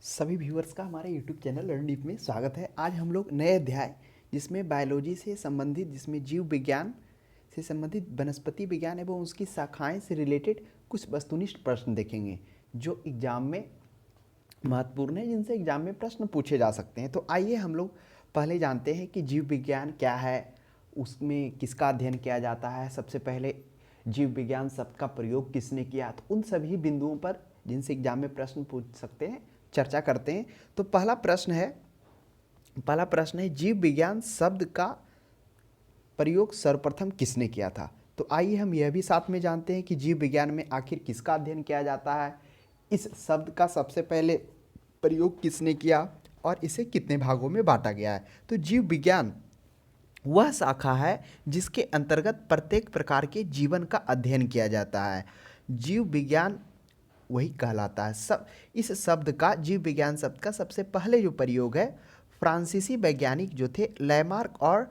सभी व्यूअर्स का हमारे यूट्यूब चैनल लर्न डीप में स्वागत है। आज हम लोग नए अध्याय जिसमें बायोलॉजी से संबंधित, जिसमें जीव विज्ञान से संबंधित वनस्पति विज्ञान एवं उसकी शाखाएं से रिलेटेड कुछ वस्तुनिष्ठ प्रश्न देखेंगे जो एग्जाम में महत्वपूर्ण है, जिनसे एग्जाम में प्रश्न पूछे जा सकते हैं। तो आइए हम लोग पहले जानते हैं कि जीव विज्ञान क्या है, उसमें किसका अध्ययन किया जाता है। सबसे पहले जीव विज्ञान शब्द का प्रयोग किसने किया, तो उन सभी बिंदुओं पर जिनसे एग्जाम में प्रश्न पूछ सकते हैं चर्चा करते हैं। तो पहला प्रश्न है जीव विज्ञान शब्द का प्रयोग सर्वप्रथम किसने किया था। तो आइए हम यह भी साथ में जानते हैं कि जीव विज्ञान में आखिर किसका अध्ययन किया जाता है, इस शब्द का सबसे पहले प्रयोग किसने किया और इसे कितने भागों में बांटा गया है। तो जीव विज्ञान वह शाखा है जिसके अंतर्गत प्रत्येक प्रकार के जीवन का अध्ययन किया जाता है। जीव विज्ञान वही कहलाता है। सब इस शब्द का, जीव विज्ञान शब्द का सबसे पहले जो प्रयोग है फ्रांसीसी वैज्ञानिक जो थे लैमार्क और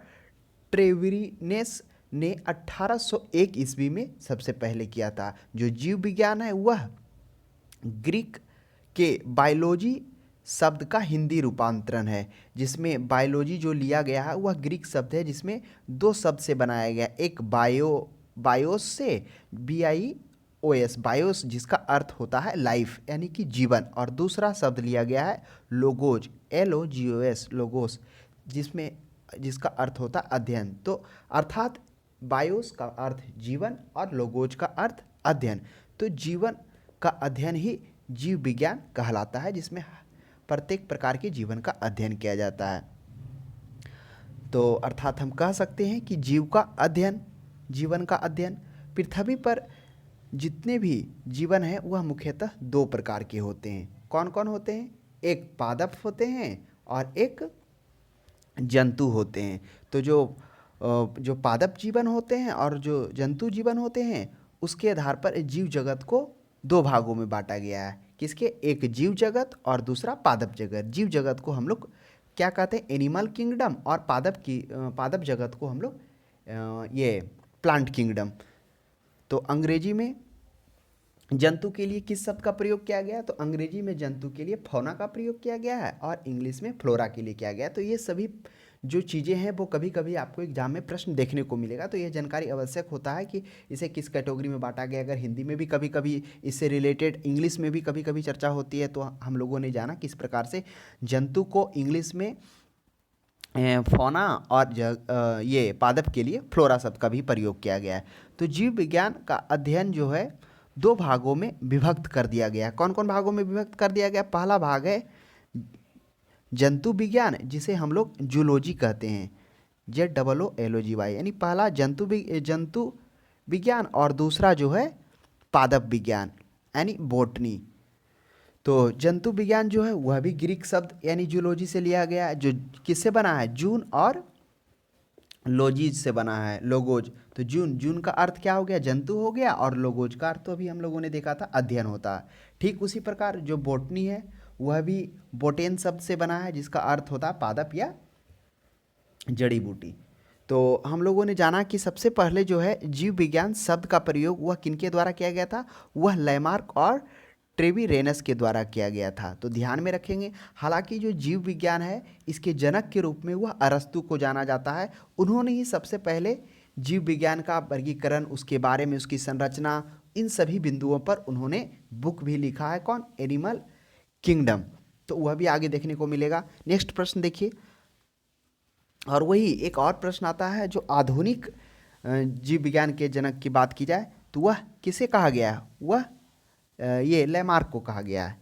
ट्रेविनेस ने 1801 ईस्वी में सबसे पहले किया था। जो जीव विज्ञान है वह ग्रीक के बायोलॉजी शब्द का हिंदी रूपांतरण है, जिसमें बायोलॉजी जो लिया गया है वह ग्रीक शब्द है जिसमें दो शब्द से बनाया गया, एक बायोस से BIOS बायोस जिसका अर्थ होता है लाइफ यानी कि जीवन, और दूसरा शब्द लिया गया है लोगोज LOGOS लोगोस जिसका अर्थ होता है अध्ययन। तो अर्थात बायोस का अर्थ जीवन और लोगोज का अर्थ अध्ययन। तो जीवन का अध्ययन ही जीव विज्ञान कहलाता है, जिसमें प्रत्येक प्रकार के जीवन का अध्ययन किया जाता है। तो अर्थात हम कह सकते हैं कि जीव का अध्ययन, जीवन का अध्ययन, पृथ्वी पर जितने भी जीवन हैं वह मुख्यतः दो प्रकार के होते हैं। कौन कौन होते हैं? एक पादप होते हैं और एक जंतु होते हैं। तो जो पादप जीवन होते हैं और जो जंतु जीवन होते हैं उसके आधार पर जीव जगत को दो भागों में बांटा गया है। किसके? एक जीव जगत और दूसरा पादप जगत। जीव जगत को हम लोग क्या कहते हैं? एनिमल किंगडम, और पादप जगत को हम लोग ये प्लांट किंगडम। तो अंग्रेजी में जंतु के लिए किस शब्द का प्रयोग किया गया? तो अंग्रेजी में जंतु के लिए फौना का प्रयोग किया गया है और इंग्लिश में फ्लोरा के लिए किया गया है। तो ये सभी जो चीज़ें हैं वो कभी कभी आपको एग्जाम में प्रश्न देखने को मिलेगा, तो यह जानकारी आवश्यक होता है कि इसे किस कैटेगरी में बांटा गया। अगर हिंदी में भी कभी कभी इससे रिलेटेड, इंग्लिश में भी कभी कभी चर्चा होती है, तो हम लोगों ने जाना किस प्रकार से जंतु को इंग्लिश में फौना और ये पादप के लिए फ्लोरा शब्द का भी प्रयोग किया गया है। तो जीव विज्ञान का अध्ययन जो है दो भागों में विभक्त कर दिया गया। कौन कौन भागों में विभक्त कर दिया गया? पहला भाग है जंतु विज्ञान, जिसे हम लोग जूलॉजी कहते हैं, ZOOLOGY, यानी पहला जंतु विज्ञान और दूसरा जो है पादप विज्ञान यानी बॉटनी। तो जंतु विज्ञान जो है वह भी ग्रीक शब्द यानी जूलॉजी से लिया गया है, जो किससे बना है? जून और लोजीज से बना है, लोगोज। तो जून का अर्थ क्या हो गया? जंतु हो गया, और लोगोज का अर्थ तो अभी हम लोगों ने देखा था अध्ययन होता है। ठीक उसी प्रकार जो बॉटनी है वह भी बोटेन शब्द से बना है, जिसका अर्थ होता है पादप या जड़ी बूटी। तो हम लोगों ने जाना कि सबसे पहले जो है जीव विज्ञान शब्द का प्रयोग वह किनके द्वारा किया गया था? वह लैमार्क और ट्रेविरेनस के द्वारा किया गया था। तो ध्यान में रखेंगे। हालांकि जो जीव विज्ञान है इसके जनक के रूप में वह अरस्तु को जाना जाता है। उन्होंने ही सबसे पहले जीव विज्ञान का वर्गीकरण, उसके बारे में, उसकी संरचना, इन सभी बिंदुओं पर उन्होंने बुक भी लिखा है। कौन? Animal kingdom. तो वह भी आगे देखने को मिलेगा। नेक्स्ट प्रश्न देखिए, और वही एक और प्रश्न आता है जो आधुनिक जीव विज्ञान के जनक की बात की जाए तो वह किसे कहा गया है? वह ये लैमार्क को कहा गया है।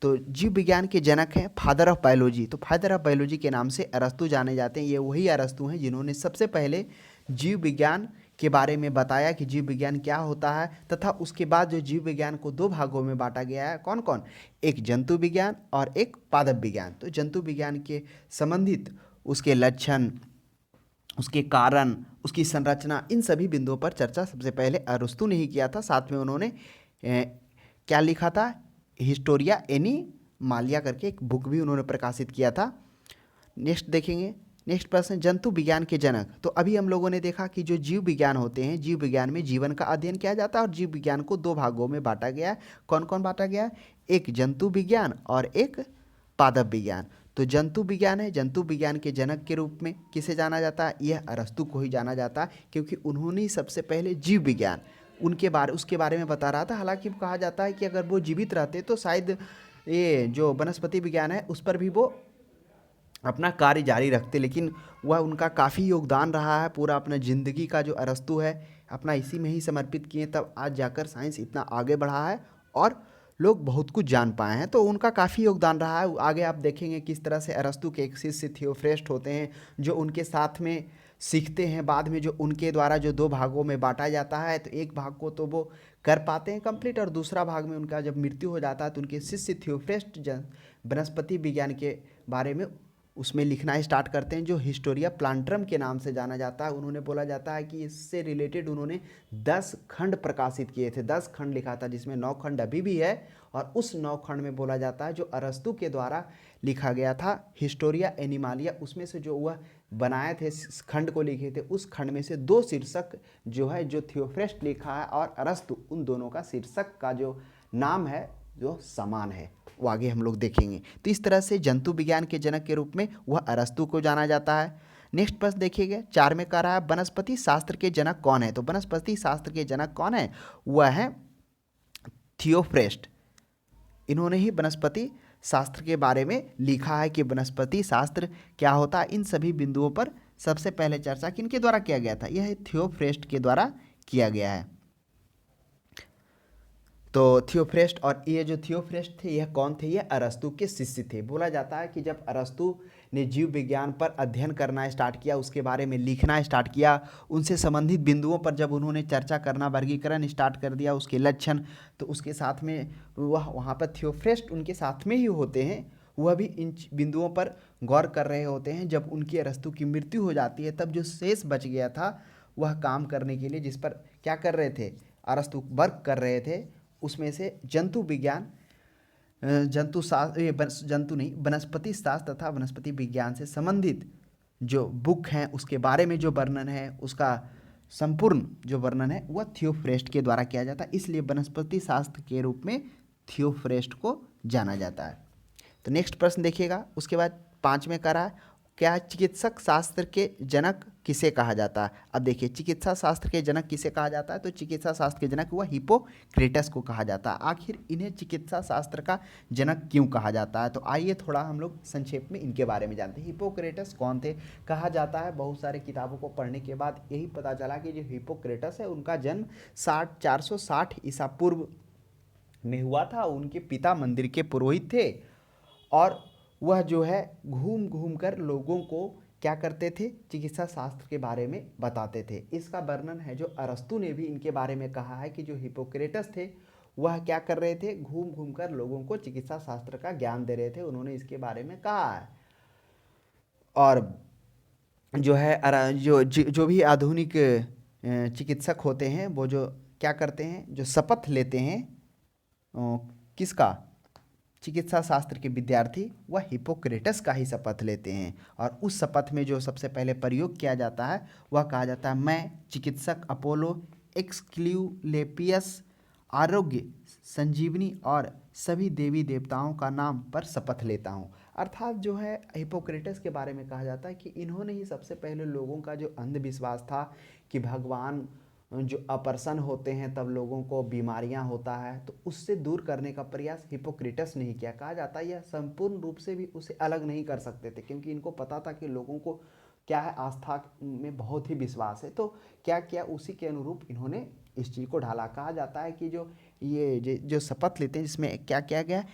तो जीव विज्ञान के जनक हैं फादर ऑफ बायोलॉजी। तो फादर ऑफ बायोलॉजी के नाम से अरस्तु जाने जाते हैं। ये वही अरस्तु हैं जिन्होंने सबसे पहले जीव विज्ञान के बारे में बताया कि जीव विज्ञान क्या होता है, तथा उसके बाद जो जीव विज्ञान को दो भागों में बांटा गया है। कौन कौन? एक जंतु विज्ञान और एक पादप विज्ञान। तो जंतु विज्ञान के संबंधित उसके लक्षण, उसके कारण, उसकी संरचना, इन सभी बिंदुओं पर चर्चा सबसे पहले अरस्तु ने ही किया था। साथ में उन्होंने क्या लिखा था? हिस्टोरिया एनिमालिया करके एक बुक भी उन्होंने प्रकाशित किया था। नेक्स्ट देखेंगे। नेक्स्ट प्रश्न, जंतु विज्ञान के जनक। तो अभी हम लोगों ने देखा कि जो जीव विज्ञान होते हैं, जीव विज्ञान में जीवन का अध्ययन किया जाता है और जीव विज्ञान को दो भागों में बांटा गया है। कौन कौन बांटा गया है? एक जंतु विज्ञान और एक पादप विज्ञान। तो जंतु विज्ञान है, जंतु विज्ञान के जनक के रूप में किसे जाना जाता है? यह अरस्तु को ही जाना जाता है, क्योंकि उन्होंने ही सबसे पहले जीव विज्ञान उसके बारे में बता रहा था। हालांकि कहा जाता है कि अगर वो जीवित रहते तो शायद ये जो वनस्पति विज्ञान है उस पर भी वो अपना कार्य जारी रखते, लेकिन वह उनका काफ़ी योगदान रहा है। पूरा अपना ज़िंदगी का जो अरस्तु है अपना इसी में ही समर्पित किए, तब आज जाकर साइंस इतना आगे बढ़ा है और लोग बहुत कुछ जान पाए हैं। तो उनका काफ़ी योगदान रहा है। आगे आप देखेंगे किस तरह से अरस्तु के एक शिष्य थियोफ्रेस्ट होते हैं जो उनके साथ में सीखते हैं। बाद में जो उनके द्वारा जो दो भागों में बांटा जाता है, तो एक भाग को तो वो कर पाते हैं कंप्लीट, और दूसरा भाग में उनका जब मृत्यु हो जाता है तो उनके शिष्य थियोफ्रेस्ट वनस्पति विज्ञान के बारे में उसमें लिखना स्टार्ट करते हैं, जो हिस्टोरिया प्लांटरम के नाम से जाना जाता है। उन्होंने बोला जाता है कि इससे रिलेटेड उन्होंने 10 खंड प्रकाशित किए थे, 10 खंड लिखा था, जिसमें 9 खंड अभी भी है। और उस 9 खंड में बोला जाता है जो अरस्तु के द्वारा लिखा गया था हिस्टोरिया एनिमालिया, उसमें से जो वह बनाए थे खंड को लिखे थे, उस खंड में से 2 शीर्षक जो है जो थियोफ्रेस्ट लिखा है और अरस्तु, उन दोनों का शीर्षक का जो नाम है जो समान है, वो आगे हम लोग देखेंगे। तो इस तरह से जंतु विज्ञान के जनक के रूप में वह अरस्तु को जाना जाता है। नेक्स्ट प्रश्न देखिएगा, 4 में कह रहा है वनस्पति शास्त्र के जनक कौन है? तो वनस्पति शास्त्र के जनक कौन है? वह है थियोफ्रेस्ट। इन्होंने ही वनस्पति शास्त्र के बारे में लिखा है कि वनस्पति शास्त्र क्या होता है। इन सभी बिंदुओं पर सबसे पहले चर्चा किनके द्वारा किया गया था? यह थियोफ्रेस्ट के द्वारा किया गया है। तो थियोफ्रेस्ट, और ये जो थियोफ्रेस्ट थे यह कौन थे? यह अरस्तु के शिष्य थे। बोला जाता है कि जब अरस्तु ने जीव विज्ञान पर अध्ययन करना स्टार्ट किया, उसके बारे में लिखना स्टार्ट किया, उनसे संबंधित बिंदुओं पर जब उन्होंने चर्चा करना, वर्गीकरण स्टार्ट कर दिया, उसके लक्षण, तो उसके साथ में वह वहाँ पर थियोफ्रेस्ट उनके साथ में ही होते हैं। वह भी इन बिंदुओं पर गौर कर रहे होते हैं। जब उनकी अरस्तु की मृत्यु हो जाती है तब जो शेष बच गया था वह काम करने के लिए, जिस पर क्या कर रहे थे? अरस्तु वर्क कर रहे थे, उसमें से जंतु विज्ञान, जंतु शास्त्र, जंतु नहीं, वनस्पति शास्त्र तथा वनस्पति विज्ञान से संबंधित जो बुक हैं उसके बारे में जो वर्णन है, उसका संपूर्ण जो वर्णन है वह थियोफ्रेस्ट के द्वारा किया जाता है। इसलिए वनस्पति शास्त्र के रूप में थियोफ्रेस्ट को जाना जाता है। तो नेक्स्ट प्रश्न देखिएगा, उसके बाद 5 में कह रहा है क्या चिकित्सक शास्त्र के जनक किसे कहा जाता है? अब देखिए, चिकित्सा शास्त्र के जनक किसे कहा जाता है? तो चिकित्सा शास्त्र के जनक वह हिप्पोक्रेटस को कहा जाता है। आखिर इन्हें चिकित्सा शास्त्र का जनक क्यों कहा जाता है? तो आइए थोड़ा हम लोग संक्षेप में इनके बारे में जानते हैं। हिप्पोक्रेटस कौन थे? कहा जाता है, बहुत सारे किताबों को पढ़ने के बाद यही पता चला कि जो हिप्पोक्रेटस है उनका जन्म 460 ईसा पूर्व में हुआ था। उनके पिता मंदिर के पुरोहित थे और वह जो है घूम घूम कर लोगों को क्या करते थे? चिकित्सा शास्त्र के बारे में बताते थे। इसका वर्णन है जो अरस्तु ने भी इनके बारे में कहा है कि जो हिप्पोक्रेटस थे वह क्या कर रहे थे? घूम घूम कर लोगों को चिकित्सा शास्त्र का ज्ञान दे रहे थे। उन्होंने इसके बारे में कहा है। और जो है जो भी आधुनिक चिकित्सक होते हैं वो जो क्या करते हैं? जो शपथ लेते हैं किसका? चिकित्सा शास्त्र के विद्यार्थी वह हिप्पोक्रेटस का ही शपथ लेते हैं। और उस शपथ में जो सबसे पहले प्रयोग किया जाता है वह कहा जाता है, मैं चिकित्सक अपोलो एक्सक्ल्यूलेपियस आरोग्य संजीवनी और सभी देवी देवताओं का नाम पर शपथ लेता हूँ। अर्थात जो है हिप्पोक्रेटस के बारे में कहा जाता है कि इन्होंने ही सबसे पहले लोगों का जो अंधविश्वास था कि भगवान जो अप्रसन्न होते हैं तब लोगों को बीमारियां होता है, तो उससे दूर करने का प्रयास हिप्पोक्रेटस ने ही किया। कहा जाता है यह संपूर्ण रूप से भी उसे अलग नहीं कर सकते थे, क्योंकि इनको पता था कि लोगों को क्या है, आस्था में बहुत ही विश्वास है। तो क्या किया, उसी के अनुरूप इन्होंने इस चीज़ को ढाला। कहा जाता है कि जो शपथ लेते हैं जिसमें क्या किया गया,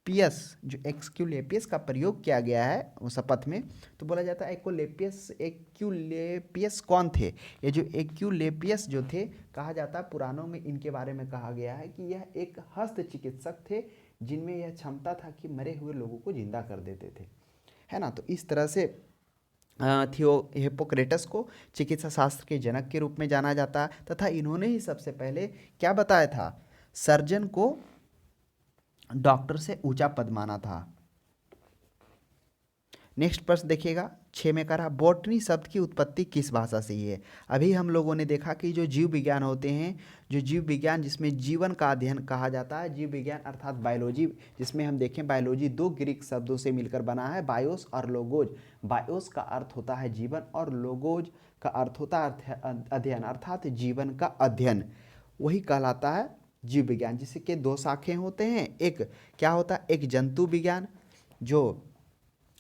एक्सक्यूलेपियस का प्रयोग किया गया है वो शपथ में। तो बोला जाता है एक्यूलेपियस कौन थे? ये जो एक्यूलेपियस जो थे, कहा जाता है पुराणों में इनके बारे में कहा गया है कि यह एक हस्त चिकित्सक थे जिनमें यह क्षमता था कि मरे हुए लोगों को जिंदा कर देते थे, है ना। तो इस तरह से हिप्पोक्रेटस को चिकित्सा शास्त्र के जनक के रूप में जाना जाता है। तथा इन्होंने ही सबसे पहले क्या बताया था? सर्जन को डॉक्टर से ऊंचा पद माना था। नेक्स्ट प्रश्न देखिएगा 6 में करा बॉटनी शब्द की उत्पत्ति किस भाषा से ही है। अभी हम लोगों ने देखा कि जो जीव विज्ञान होते हैं, जो जीव विज्ञान जिसमें जीवन का अध्ययन कहा जाता है, जीव विज्ञान अर्थात बायोलॉजी, जिसमें हम देखें बायोलॉजी दो ग्रीक शब्दों से मिलकर बना है, बायोस और लोगोज। बायोस का अर्थ होता है जीवन और लोगोज का अर्थ होता है अध्ययन अर्थात जीवन का अध्ययन, वही कहलाता है जीव विज्ञान, जिसके दो शाखें होते हैं। एक क्या होता है, एक जंतु विज्ञान, जो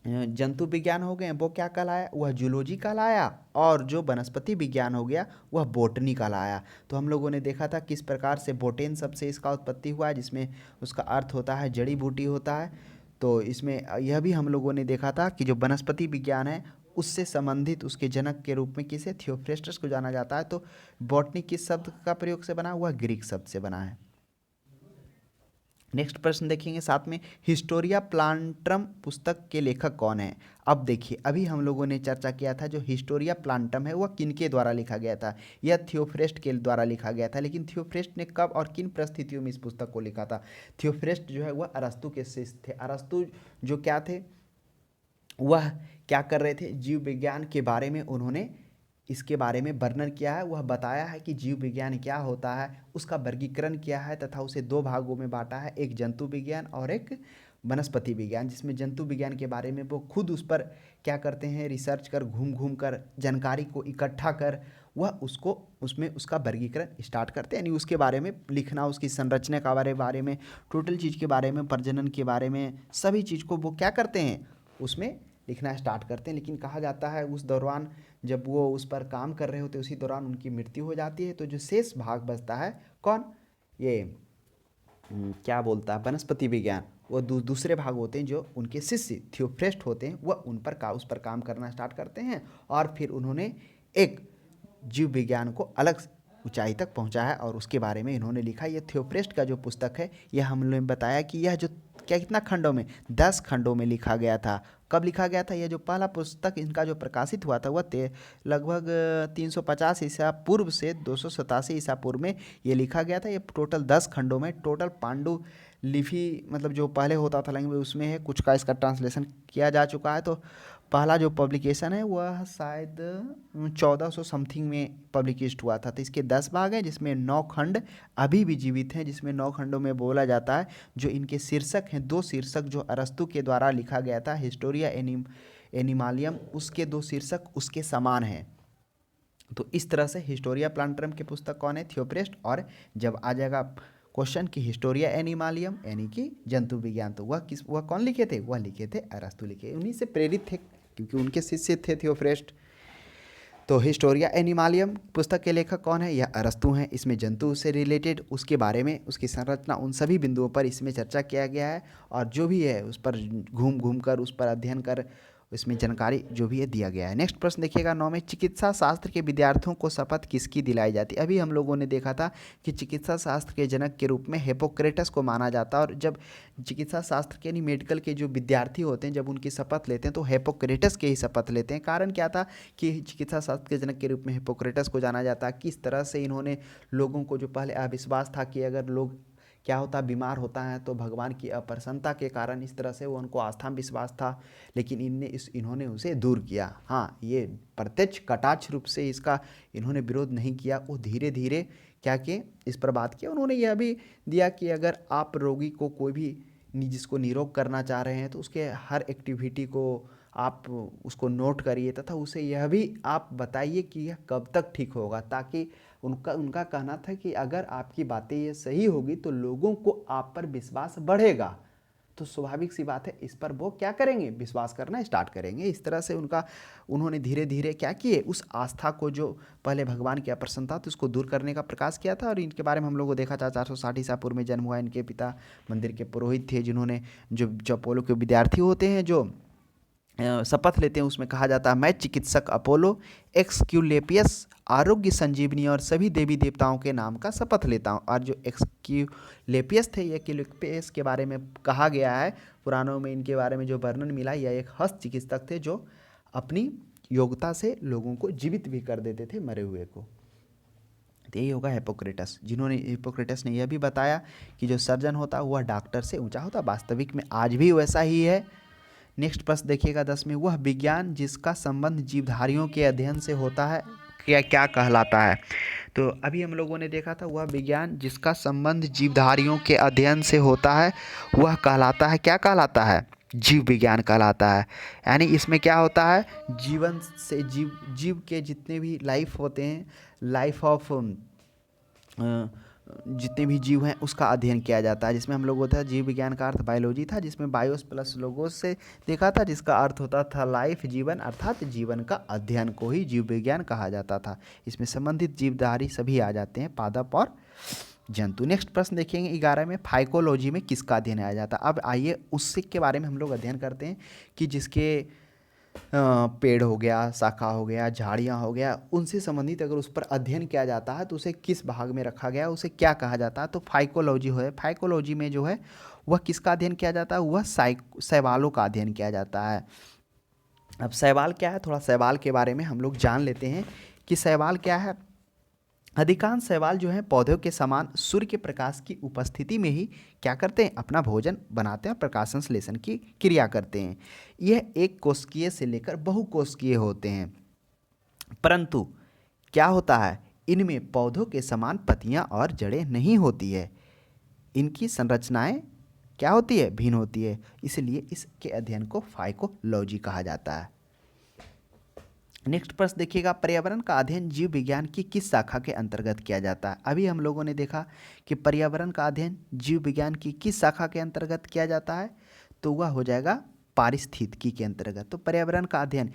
जंतु विज्ञान हो गए वो क्या कहलाया, वह जूलॉजी कहलाया, और जो वनस्पति विज्ञान हो गया वह बोटनी कहलाया। तो हम लोगों ने देखा था किस प्रकार से बोटेन शब्द से इसका उत्पत्ति हुआ है, जिसमें उसका अर्थ होता है जड़ी बूटी होता है। तो इसमें यह भी हम लोगों ने देखा था कि जो वनस्पति विज्ञान है उससे संबंधित उसके जनक के रूप में किसे, थियोफ्रेस्टस को जाना जाता है। तो बॉटनी किस शब्द का प्रयोग से बना, हुआ ग्रीक शब्द से बना है। नेक्स्ट प्रश्न देखेंगे साथ में, हिस्टोरिया प्लांटम पुस्तक के लेखक कौन है। अब देखिए अभी हम लोगों ने चर्चा किया था जो हिस्टोरिया प्लांटम है वह किनके द्वारा लिखा गया था, यह थियोफ्रेस्ट के द्वारा लिखा गया था। लेकिन थियोफ्रेस्ट ने कब और किन परिस्थितियों में इस पुस्तक को लिखा था। थियोफ्रेस्ट जो है वह अरस्तु के शिष्य थे। अरस्तु जो क्या थे, वह क्या कर रहे थे, जीव विज्ञान के बारे में उन्होंने इसके बारे में वर्णन किया है। वह बताया है कि जीव विज्ञान क्या होता है, उसका वर्गीकरण किया है तथा उसे दो भागों में बांटा है, एक जंतु विज्ञान और एक वनस्पति विज्ञान। जिसमें जंतु विज्ञान के बारे में वो खुद उस पर क्या करते हैं, रिसर्च कर, घूम घूम कर जानकारी को इकट्ठा कर वह उसको उसमें उसका वर्गीकरण स्टार्ट करते हैं, यानी उसके बारे में लिखना, उसकी संरचना के बारे में, टोटल चीज़ के बारे में, प्रजनन के बारे में, सभी चीज़ को वो क्या करते हैं उसमें लिखना स्टार्ट करते हैं। लेकिन कहा जाता है उस दौरान जब वो उस पर काम कर रहे होते उसी दौरान उनकी मृत्यु हो जाती है। तो जो शेष भाग बचता है कौन, ये क्या बोलता है, वनस्पति विज्ञान, वो दूसरे भाग होते हैं जो उनके शिष्य थियोफ्रेस्ट होते हैं, वह उस पर काम करना स्टार्ट करते हैं। और फिर उन्होंने एक जीव विज्ञान को अलग ऊंचाई तक पहुंचा है और उसके बारे में इन्होंने लिखा। ये थियोफ्रेस्ट का जो पुस्तक है यह हम लोगों ने बताया कि यह जो क्या कितना खंडों में, 10 खंडों में लिखा गया था। कब लिखा गया था, यह जो पहला पुस्तक इनका जो प्रकाशित हुआ था वह लगभग 350 ईसा पूर्व से 287 ईसा पूर्व में ये लिखा गया था। ये टोटल 10 खंडों में, टोटल पांडु लिपि मतलब जो पहले होता था लैंग्वेज उसमें है, कुछ का इसका ट्रांसलेशन किया जा चुका है। तो पहला जो पब्लिकेशन है वह शायद 1400 समथिंग में पब्लिकेस्ट हुआ था। तो इसके 10 भाग हैं जिसमें 9 खंड अभी भी जीवित हैं, जिसमें 9 खंडों में बोला जाता है। जो इनके शीर्षक हैं, 2 शीर्षक जो अरस्तु के द्वारा लिखा गया था, हिस्टोरिया एनिमालियम, उसके 2 शीर्षक उसके समान हैं। तो इस तरह से हिस्टोरिया प्लांटरम की पुस्तक कौन है, थियोफ्रेस्ट। और जब आ जाएगा क्वेश्चन की हिस्टोरिया एनिमालियम यानी कि जंतु विज्ञान, तो वह कौन लिखे थे, वह लिखे थे अरस्तु लिखे, उन्हीं से प्रेरित थे क्योंकि उनके शिष्य थे थियोफ्रेस्ट। तो हिस्टोरिया एनिमालियम पुस्तक के लेखक कौन है, यह अरस्तु हैं। इसमें जंतु से रिलेटेड उसके बारे में, उसकी संरचना, उन सभी बिंदुओं पर इसमें चर्चा किया गया है और जो भी है उस पर घूम घूम कर उस पर अध्ययन कर इसमें जानकारी जो भी है दिया गया है। नेक्स्ट प्रश्न देखिएगा 9 में, चिकित्सा शास्त्र के विद्यार्थियों को शपथ किसकी दिलाई जाती है। अभी हम लोगों ने देखा था कि चिकित्सा शास्त्र के जनक के रूप में हिप्पोक्रेटस को माना जाता है। और जब चिकित्सा शास्त्र के यानी मेडिकल के जो विद्यार्थी होते हैं जब उनकी शपथ लेते हैं तो हिप्पोक्रेटस के ही शपथ लेते हैं। कारण क्या था कि चिकित्सा शास्त्र के जनक के रूप में हिप्पोक्रेटस को जाना जाता है। किस तरह से इन्होंने लोगों को, जो पहले अविश्वास था कि अगर लोग क्या होता बीमार होता है तो भगवान की अप्रसन्नता के कारण इस तरह से वो उनको आस्था में विश्वास था, लेकिन इन्होंने उसे दूर किया। हाँ, ये प्रत्यक्ष कटाक्ष रूप से इसका इन्होंने विरोध नहीं किया। वो धीरे धीरे क्या किए, इस पर बात किया। उन्होंने यह भी दिया कि अगर आप रोगी को कोई भी जिसको निरोग करना चाह रहे हैं तो उसके हर एक्टिविटी को आप उसको नोट करिए तथा उसे यह भी आप बताइए कि यह कब तक ठीक होगा, ताकि उनका कहना था कि अगर आपकी बातें ये सही होगी तो लोगों को आप पर विश्वास बढ़ेगा। तो स्वाभाविक सी बात है इस पर वो क्या करेंगे, विश्वास करना स्टार्ट करेंगे। इस तरह से उन्होंने धीरे धीरे क्या किए, उस आस्था को जो पहले भगवान की अप्रसन्नता थी उसको दूर करने का प्रकाश किया था। और इनके बारे में हम लोगों को देखा था 460 ईसा पूर्व में जन्म हुआ। इनके पिता मंदिर के पुरोहित थे जिन्होंने जो अपोलो के विद्यार्थी होते हैं जो शपथ लेते हैं उसमें कहा जाता है, मैं चिकित्सक अपोलो एक्सक्यूलेपियस आरोग्य संजीवनी और सभी देवी देवताओं के नाम का शपथ लेता हूँ। और जो एक्सक्यूलेपियस थे, ये एक्सक्यूलेपियस के बारे में कहा गया है पुराणों में, इनके बारे में जो वर्णन मिला, यह एक हस्त चिकित्सक थे जो अपनी योग्यता से लोगों को जीवित भी कर देते थे मरे हुए को। तो यही होगा हिप्पोक्रेटस ने यह भी बताया कि जो सर्जन होता है वह डॉक्टर से ऊंचा होता। वास्तविक में आज भी वैसा ही है। नेक्स्ट प्रश्न देखिएगा 10 में, वह विज्ञान जिसका संबंध जीवधारियों के अध्ययन से होता है क्या क्या कहलाता है। तो अभी हम लोगों ने देखा था वह विज्ञान जिसका संबंध जीवधारियों के अध्ययन से होता है वह कहलाता है, क्या कहलाता है, जीव विज्ञान कहलाता है। यानी इसमें क्या होता है, जीवन से जीव के जितने भी लाइफ होते हैं, लाइफ ऑफ जितने भी जीव हैं उसका अध्ययन किया जाता है, जिसमें हम लोग होता है जीव विज्ञान का अर्थ बायोलॉजी था, जिसमें बायोस प्लस लोगोस से देखा था, जिसका अर्थ होता था लाइफ, जीवन, अर्थात जीवन का अध्ययन को ही जीव विज्ञान कहा जाता था। इसमें संबंधित जीवधारी सभी आ जाते हैं, पादप और जंतु। नेक्स्ट प्रश्न देखेंगे 11 में, फाइकोलॉजी में किसका अध्ययन आया जाता है। अब आइए उससे के बारे में हम लोग अध्ययन करते हैं कि जिसके पेड़ हो गया, शाखा हो गया, झाड़ियाँ हो गया, उनसे संबंधित अगर उस पर अध्ययन किया जाता है तो उसे किस भाग में रखा गया, उसे क्या कहा जाता है। तो फाइकोलॉजी है, फाइकोलॉजी में जो है वह किसका अध्ययन किया जाता है, वह शैवालों का अध्ययन किया जाता है। अब शैवाल क्या है, थोड़ा शैवाल के बारे में हम लोग जान लेते हैं कि शैवाल क्या है। अधिकांश शैवाल जो हैं पौधों के समान सूर्य के प्रकाश की उपस्थिति में ही क्या करते हैं, अपना भोजन बनाते हैं और प्रकाश संश्लेषण की क्रिया करते हैं। यह एक कोशिकीय से लेकर बहुकोशिकीय होते हैं, परंतु क्या होता है, इनमें पौधों के समान पत्तियां और जड़ें नहीं होती है। इनकी संरचनाएं क्या होती है, भिन्न होती है, इसलिए इसके अध्ययन को फाइकोलॉजी कहा जाता है। नेक्स्ट प्रश्न देखिएगा, पर्यावरण का अध्ययन जीव विज्ञान की किस शाखा के अंतर्गत किया जाता है। अभी हम लोगों ने देखा कि पर्यावरण का अध्ययन जीव विज्ञान की किस शाखा के अंतर्गत किया जाता है, तो वह हो जाएगा पारिस्थितिकी के अंतर्गत। तो पर्यावरण का अध्ययन,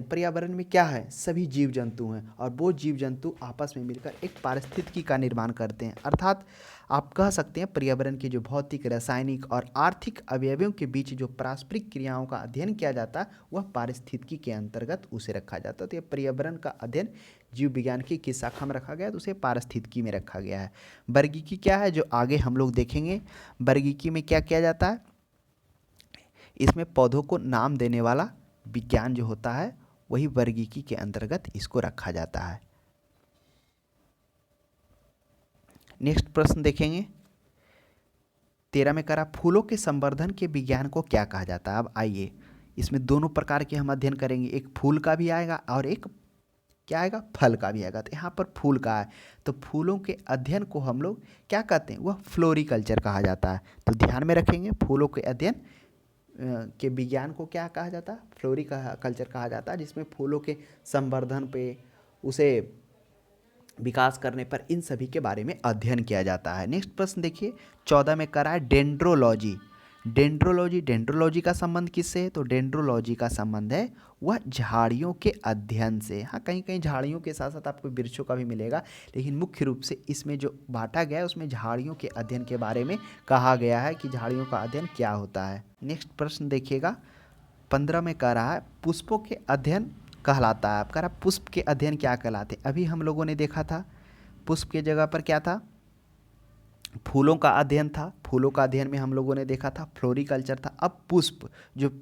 पर्यावरण में क्या है, सभी जीव जंतु हैं और वो जीव जंतु आपस में मिलकर एक पारिस्थितिकी का निर्माण करते हैं। अर्थात आप कह सकते हैं पर्यावरण के जो भौतिक, रासायनिक और आर्थिक अवयवों के बीच जो पारस्परिक क्रियाओं का अध्ययन किया जाता है वह पारिस्थितिकी के अंतर्गत उसे रखा जाता है। तो ये पर्यावरण का अध्ययन जीव विज्ञान की किस शाखा में रखा गया है, तो उसे पारिस्थितिकी में रखा गया है। वर्गीकी क्या है, जो आगे हम लोग देखेंगे। वर्गीकी में क्या किया जाता है, इसमें पौधों को नाम देने वाला विज्ञान जो होता है वही वर्गीकी के अंतर्गत इसको रखा जाता है। नेक्स्ट प्रश्न देखेंगे 13 में करा, फूलों के संवर्धन के विज्ञान को क्या कहा जाता है। अब आइए इसमें दोनों प्रकार के हम अध्ययन करेंगे, एक फूल का भी आएगा और एक क्या आएगा, फल का भी आएगा। तो यहाँ पर फूल का है, तो फूलों के अध्ययन को हम लोग क्या कहते हैं, वह फ्लोरिकल्चर कहा जाता है। तो ध्यान में रखेंगे, फूलों के अध्ययन के विज्ञान को क्या कहा जाता है, फ्लोरिकल्चर कहा जाता है, जिसमें फूलों के संवर्धन पे, उसे विकास करने पर, इन सभी के बारे में अध्ययन किया जाता है। नेक्स्ट प्रश्न देखिए 14 में करा है डेंड्रोलॉजी। डेंड्रोलॉजी का संबंध किससे है, तो डेंड्रोलॉजी का संबंध है वह झाड़ियों के अध्ययन से। हाँ, कहीं कहीं झाड़ियों के साथ साथ आपको वृक्षों का भी मिलेगा, लेकिन मुख्य रूप से इसमें जो बांटा गया है उसमें झाड़ियों के अध्ययन के बारे में कहा गया है कि झाड़ियों का अध्ययन क्या होता है। नेक्स्ट प्रश्न देखिएगा 15 में कह रहा है पुष्पों के अध्ययन कहलाता है। अब कह रहा पुष्प के अध्ययन क्या कहलाते। अभी हम लोगों ने देखा था पुष्प के जगह पर क्या था, फूलों का अध्ययन था। फूलों का अध्ययन में हम लोगों ने देखा था फ्लोरिकल्चर था। अब पुष्प, जो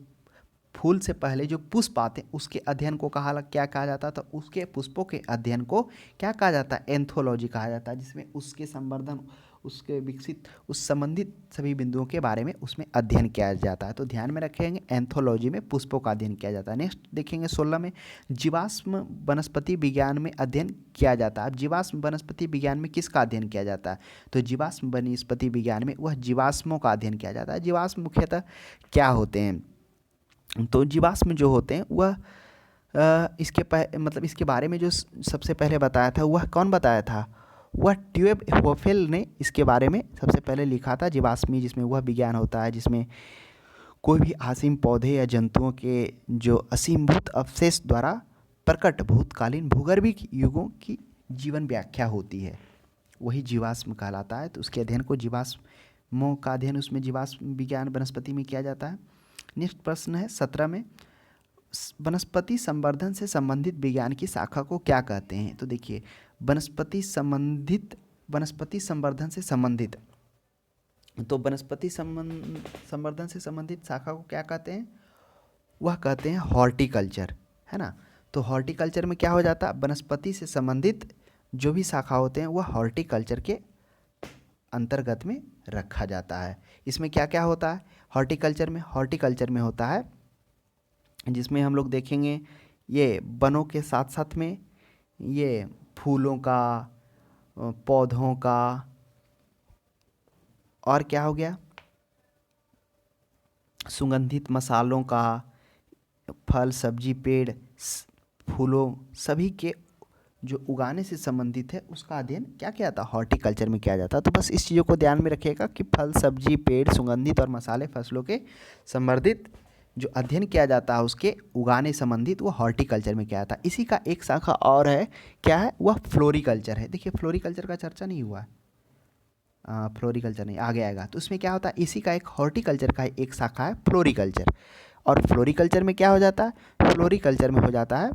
फूल से पहले जो पुष्प आते हैं उसके अध्ययन को क्या कहा जाता था, उसके पुष्पों के अध्ययन को क्या कहा जाता है, एंथोलॉजी कहा जाता है, जिसमें उसके संवर्धन, उसके विकसित, उस संबंधित सभी बिंदुओं के बारे में उसमें अध्ययन किया जाता है। तो ध्यान में रखेंगे, एंथोलॉजी में पुष्पों का अध्ययन किया जाता है। नेक्स्ट देखेंगे 16 में जीवाश्म वनस्पति विज्ञान में अध्ययन किया जाता है। अब जीवाश्म वनस्पति विज्ञान में किसका अध्ययन किया जाता है, तो जीवाश्म वनस्पति विज्ञान में वह जीवाश्मों का अध्ययन किया जाता है। जीवाश्म मुख्यतः क्या होते हैं, तो जीवाश्म जो होते हैं वह इसके बारे में जो सबसे पहले बताया था वह कौन बताया था, वह ट्यूब होफेल ने इसके बारे में सबसे पहले लिखा था। जीवाश्मी जिसमें वह विज्ञान होता है जिसमें कोई भी आसिम पौधे या जंतुओं के जो असीमभूत अवशेष द्वारा प्रकट भूतकालीन भूगर्भिक युगों की जीवन व्याख्या होती है, वही जीवाश्म कहलाता है। तो उसके अध्ययन को जीवाश्मों का अध्ययन उसमें जीवाश्म विज्ञान वनस्पति में किया जाता है। नेक्स्ट प्रश्न है 17 में, वनस्पति संवर्धन से संबंधित विज्ञान की शाखा को क्या कहते हैं। तो देखिए वनस्पति संवर्धन से संबंधित, तो वनस्पति संवर्धन से संबंधित शाखा को क्या कहते हैं, वह कहते हैं हॉर्टिकल्चर, है ना। तो हॉर्टिकल्चर में क्या हो जाता है, वनस्पति से संबंधित जो भी शाखा होते हैं वह हॉर्टिकल्चर के अंतर्गत में रखा जाता है। इसमें क्या क्या होता है हॉर्टिकल्चर में होता है, जिसमें हम लोग देखेंगे ये वनों के साथ साथ में ये फूलों का, पौधों का, और क्या हो गया, सुगंधित मसालों का, फल सब्जी पेड़ फूलों सभी के जो उगाने से संबंधित है उसका अध्ययन क्या किया जाता है, हॉर्टिकल्चर में किया जाता है। तो बस इस चीज़ों को ध्यान में रखिएगा कि फल सब्जी पेड़ सुगंधित और मसाले फसलों के संवर्धित जो अध्ययन किया जाता है उसके उगाने संबंधित वो हॉर्टिकल्चर में किया जाता है। इसी का एक शाखा और है, क्या है, वह फ्लोरिकल्चर है। देखिए फ्लोरिकल्चर का चर्चा नहीं हुआ है, फ्लोरिकल्चर नहीं, आगे आएगा। तो उसमें क्या होता है, इसी का एक हॉर्टिकल्चर का एक शाखा है फ्लोरिकल्चर। और फ्लोरिकल्चर में क्या हो जाता है, फ्लोरिकल्चर में हो जाता है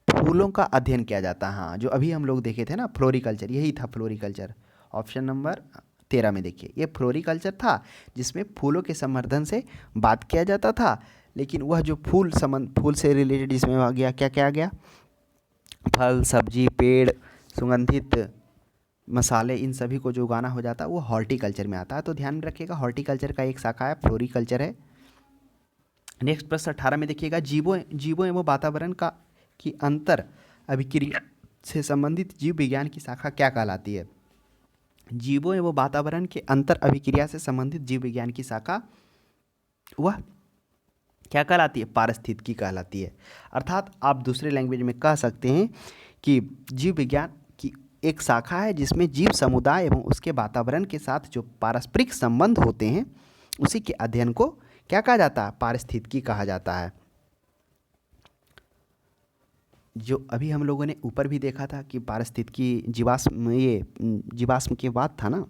फूलों का अध्ययन किया जाता है। हाँ, जो अभी हम लोग देखे थे ना फ्लोरिकल्चर, यही था फ्लोरिकल्चर। ऑप्शन नंबर 13 में देखिए ये फ्लोरिकल्चर था, जिसमें फूलों के संवर्धन से बात किया जाता था। लेकिन वह जो फूल से रिलेटेड जिसमें आ गया, क्या क्या आ गया, फल सब्जी पेड़ सुगंधित मसाले, इन सभी को जो उगाना हो जाता है वो हॉर्टिकल्चर में आता है। तो ध्यान में रखिएगा हॉर्टिकल्चर का एक शाखा है फ्लोरिकल्चर है। नेक्स्ट प्रश्न 18 में देखिएगा, जीवों एवं वातावरण का की अंतर अभिक्रिया से संबंधित जीव विज्ञान की शाखा क्या कहलाती है। जीवों एवं वातावरण के अंतर अभिक्रिया से संबंधित जीव विज्ञान की शाखा वह क्या कहलाती है, पारिस्थितिकी कहलाती है। अर्थात आप दूसरे लैंग्वेज में कह सकते हैं कि जीव विज्ञान की एक शाखा है जिसमें जीव समुदाय एवं उसके वातावरण के साथ जो पारस्परिक संबंध होते हैं उसी के अध्ययन को क्या कहा जाता है, पारिस्थितिकी कहा जाता है। जो अभी हम लोगों ने ऊपर भी देखा था कि पारिस्थितिकी जीवाश्म के बाद था ना,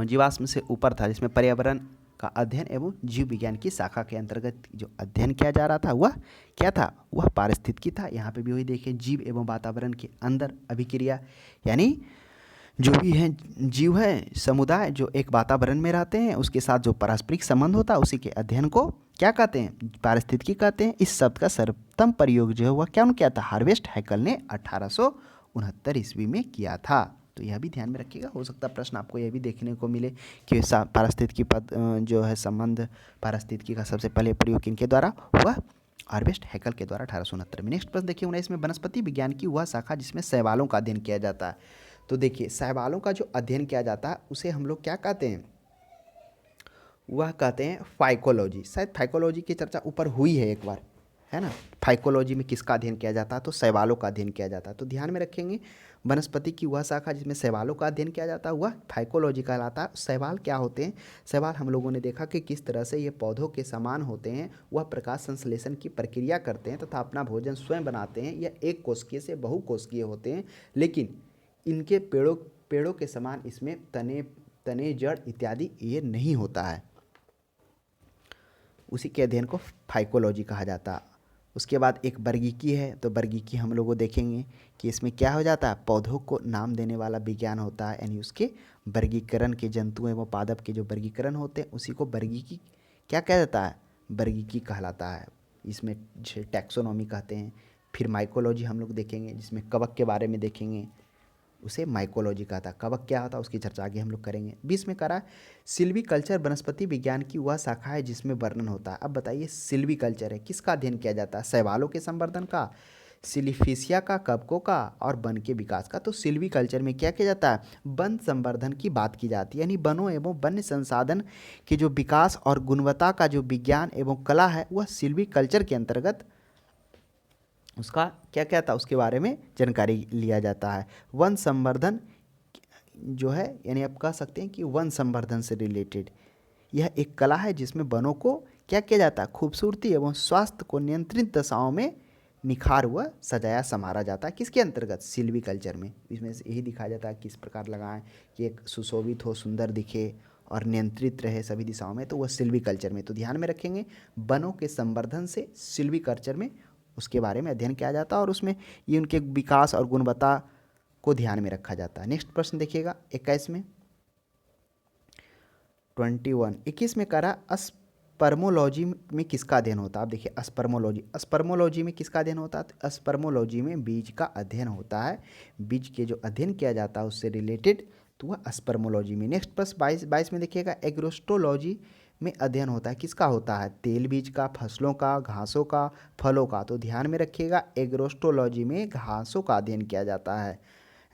जीवाश्म से ऊपर था, जिसमें पर्यावरण का अध्ययन एवं जीव विज्ञान की शाखा के अंतर्गत जो अध्ययन किया जा रहा था वह क्या था, वह पारिस्थितिकी था। यहाँ पे भी वही देखें, जीव एवं वातावरण के अंदर अभिक्रिया, यानी जो भी है जीव है समुदाय जो एक वातावरण में रहते हैं उसके साथ जो पारस्परिक संबंध होता है उसी के अध्ययन को क्या कहते हैं, पारिस्थितिकी कहते हैं। इस शब्द का सर्वप्रथम प्रयोग जो है वह क्या किया था, हार्वेस्ट हैकल ने 1869 ईस्वी में किया था। तो यह भी ध्यान में रखिएगा, हो सकता है प्रश्न आपको यह भी देखने को मिले कि पारिस्थितिकी पद जो है संबंध पारिस्थितिकी का सबसे पहले प्रयोग किनके द्वारा हुआ, हार्वेस्ट हैकल के द्वारा 1869 में। नेक्स्ट प्रश्न देखिए 19 में, वनस्पति विज्ञान की वह शाखा जिसमें शैवालों का अध्ययन किया जाता है। तो देखिए शैवालों का जो अध्ययन किया जाता है उसे हम लोग क्या कहते हैं, वह कहते हैं फाइकोलॉजी। शायद फाइकोलॉजी की चर्चा ऊपर हुई है एक बार, है ना। फाइकोलॉजी में किसका अध्ययन किया जाता है, तो शैवालों का अध्ययन किया जाता है। तो ध्यान में रखेंगे वनस्पति की वह शाखा जिसमें शैवालों का अध्ययन किया जाता है वह फाइकोलॉजी कहलाता है। शैवाल क्या होते हैं, शैवाल हम लोगों ने देखा कि किस तरह से ये पौधों के समान होते हैं, वह प्रकाश संश्लेषण की प्रक्रिया करते हैं तथा अपना भोजन स्वयं बनाते हैं। यह एक कोशिकीय से बहुकोशिकीय होते हैं, लेकिन इनके पेड़ों के समान इसमें तने जड़ इत्यादि ये नहीं होता है। उसी के अध्ययन को फाइकोलॉजी कहा जाता है। उसके बाद एक वर्गीकी है, तो वर्गीकी हम लोग देखेंगे कि इसमें क्या हो जाता है, पौधों को नाम देने वाला विज्ञान होता है, यानी उसके वर्गीकरण के जंतु एवं पादप के जो वर्गीकरण होते हैं उसी को वर्गीकी क्या कहा जाता है, वर्गीकी कहलाता है। इसमें टैक्सोनॉमी कहते हैं। फिर माइकोलॉजी हम लोग देखेंगे जिसमें कवक के बारे में देखेंगे, उसे माइकोलॉजी कहा था। कवक क्या होता है उसकी चर्चा आगे हम लोग करेंगे। 20 में करा सिल्वीकल्चर वनस्पति विज्ञान की वह शाखा है जिसमें वर्णन होता है। अब बताइए सिल्वीकल्चर है किसका अध्ययन किया जाता है, शैवालों के संवर्धन का, सिलिफिशिया का, कवकों का और वन के विकास का। तो सिल्वीकल्चर में क्या किया जाता है, वन संवर्धन की बात की जाती है, यानी वनों एवं वन्य संसाधन के जो विकास और गुणवत्ता का जो विज्ञान एवं कला है वह सिल्वीकल्चर के अंतर्गत उसका क्या क्या था उसके बारे में जानकारी लिया जाता है। वन संवर्धन जो है, यानी आप कह सकते हैं कि वन संवर्धन से रिलेटेड यह एक कला है जिसमें वनों को क्या किया जाता है, खूबसूरती एवं स्वास्थ्य को नियंत्रित दशाओं में निखार हुआ सजाया संवारा जाता है। किसके अंतर्गत, सिल्वीकल्चर में। इसमें से यही दिखाया जाता है किस प्रकार लगाएं कि एक सुशोभित हो, सुंदर दिखे और नियंत्रित रहे सभी दिशाओं में, तो वह सिल्वीकल्चर में। तो ध्यान में रखेंगे वनों के संवर्धन से सिल्वीकल्चर में उसके बारे में अध्ययन किया जाता है और उसमें ये उनके विकास और गुणवत्ता को ध्यान में रखा जाता है। नेक्स्ट प्रश्न देखिएगा 21 में 21 में करा स्पर्मोलॉजी में किसका अध्ययन होता है? आप देखिए स्पर्मोलॉजी में किसका अध्ययन होता है? तो स्पर्मोलॉजी में बीज का अध्ययन होता है। बीज के जो अध्ययन किया जाता है उससे रिलेटेड, तो वह स्पर्मोलॉजी में। नेक्स्ट प्रश्न 22 में देखिएगा, एग्रोस्टोलॉजी में अध्ययन होता है, किसका होता है? तेल बीज का, फसलों का, घासों का, फलों का। तो ध्यान में रखिएगा, एग्रोस्टोलॉजी में घासों का अध्ययन किया जाता है।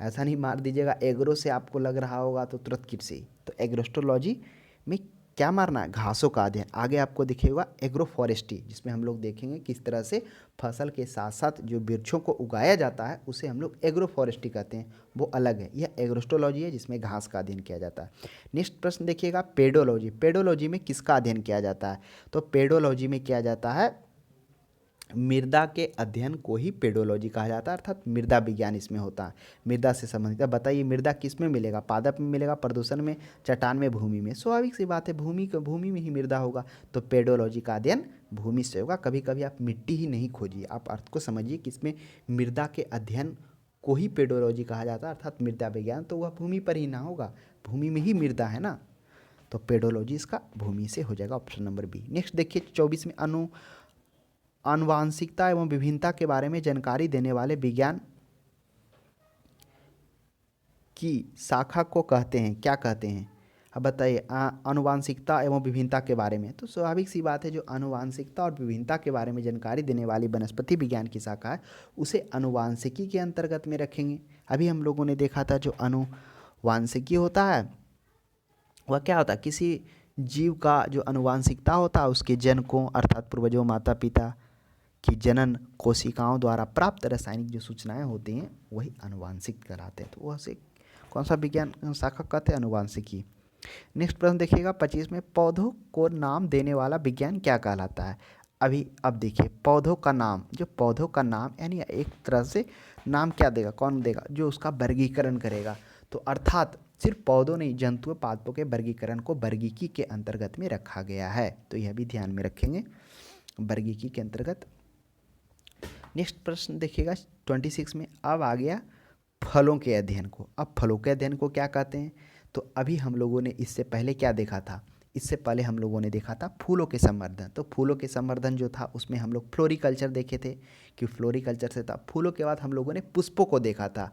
ऐसा नहीं मार दीजिएगा एग्रो से आपको लग रहा होगा तो तुरंत कृषि। तो एग्रोस्टोलॉजी में क्या मारना है? घासों का अध्ययन। आगे आपको दिखेगा एग्रो फॉरेस्ट्री, जिसमें हम लोग देखेंगे किस तरह से फसल के साथ साथ जो वृक्षों को उगाया जाता है उसे हम लोग एग्रो फॉरेस्ट्री कहते हैं, वो अलग है। यह एग्रोस्टोलॉजी है जिसमें घास का अध्ययन किया जाता है। नेक्स्ट प्रश्न देखिएगा, पेडोलॉजी। पेडोलॉजी में किसका अध्ययन किया जाता है? तो पेडोलॉजी में किया जाता है मृदा के अध्ययन को ही पेडोलॉजी कहा जाता है, अर्थात मृदा विज्ञान इसमें होता है, मृदा से संबंधित। अब बताइए मृदा किस में मिलेगा? पादप में मिलेगा, प्रदूषण में, चट्टान में, भूमि में। स्वाभाविक सी बात है, भूमि में ही मृदा होगा, तो पेडोलॉजी का अध्ययन भूमि से होगा। कभी कभी आप मिट्टी ही नहीं खोजिए, आप अर्थ को समझिए कि इसमें मृदा के अध्ययन को ही पेडोलॉजी कहा जाता है, अर्थात मृदा विज्ञान। तो वह भूमि पर ही ना होगा, भूमि में ही मृदा है ना, तो पेडोलॉजी इसका भूमि से हो जाएगा, ऑप्शन नंबर बी। नेक्स्ट देखिए 24 में, आनुवांशिकता एवं विभिन्नता के बारे में जानकारी देने वाले विज्ञान की शाखा को कहते हैं, क्या कहते हैं? अब बताइए, आनुवांशिकता एवं विभिन्नता के बारे में। तो स्वाभाविक सी बात है, जो आनुवांशिकता और विभिन्नता के बारे में जानकारी देने वाली वनस्पति विज्ञान की शाखा है उसे आनुवांशिकी के अंतर्गत में रखेंगे। अभी हम लोगों ने देखा था जो आनुवांशिकी होता है वह क्या होता है? किसी जीव का जो आनुवांशिकता होता है उसके जनकों अर्थात पूर्वजों, माता पिता कि जनन कोशिकाओं द्वारा प्राप्त रासायनिक जो सूचनाएं होती हैं वही आनुवांशिक कहलाते हैं। तो वह से कौन सा विज्ञान शाखा कहते हैं? आनुवांशिकी। नेक्स्ट प्रश्न देखिएगा 25 में, पौधों को नाम देने वाला विज्ञान क्या कहलाता है? अब देखिए, पौधों का नाम, जो पौधों का नाम यानी एक तरह से नाम क्या देगा? कौन देगा? जो उसका वर्गीकरण करेगा। तो अर्थात सिर्फ पौधों नहीं, जंतुओं पादपों के वर्गीकरण को वर्गीकी के अंतर्गत में रखा गया है, तो यह भी ध्यान में रखेंगे, वर्गीकी के अंतर्गत। नेक्स्ट प्रश्न देखिएगा 26 में, अब आ गया फलों के अध्ययन को। अब फलों के अध्ययन को क्या कहते हैं? तो अभी हम लोगों ने इससे पहले क्या देखा था? इससे पहले हम लोगों ने देखा था फूलों के संवर्धन। तो फूलों के संवर्धन जो था उसमें हम लोग फ्लोरिकल्चर देखे थे कि फ्लोरिकल्चर से था। फूलों के बाद हम लोगों ने पुष्पों को देखा था।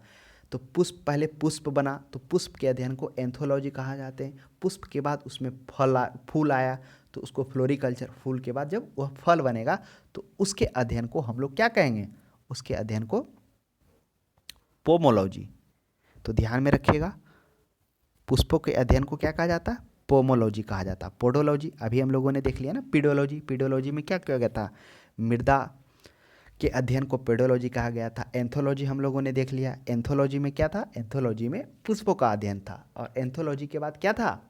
तो पुष्प, पहले पुष्प बना तो पुष्प के अध्ययन को एंथोलॉजी कहा जाते हैं। पुष्प के बाद उसमें फूल आया तो उसको फ्लोरिकल्चर। फूल के बाद जब वह फल बनेगा तो उसके अध्ययन को हम लोग क्या कहेंगे? उसके अध्ययन को पोमोलॉजी। तो ध्यान में रखिएगा, पुष्पों के अध्ययन को क्या कहा जाता है? पोमोलॉजी कहा जाता है। पोडोलॉजी अभी हम लोगों ने देख लिया ना। पीडोलॉजी, पीडोलॉजी में क्या किया गया था? मृदा के अध्ययन को पेडोलॉजी कहा गया था। एंथोलॉजी हम लोगों ने देख लिया। एंथोलॉजी में क्या था? एंथोलॉजी में पुष्पों का अध्ययन था। और एंथोलॉजी के बाद क्या था?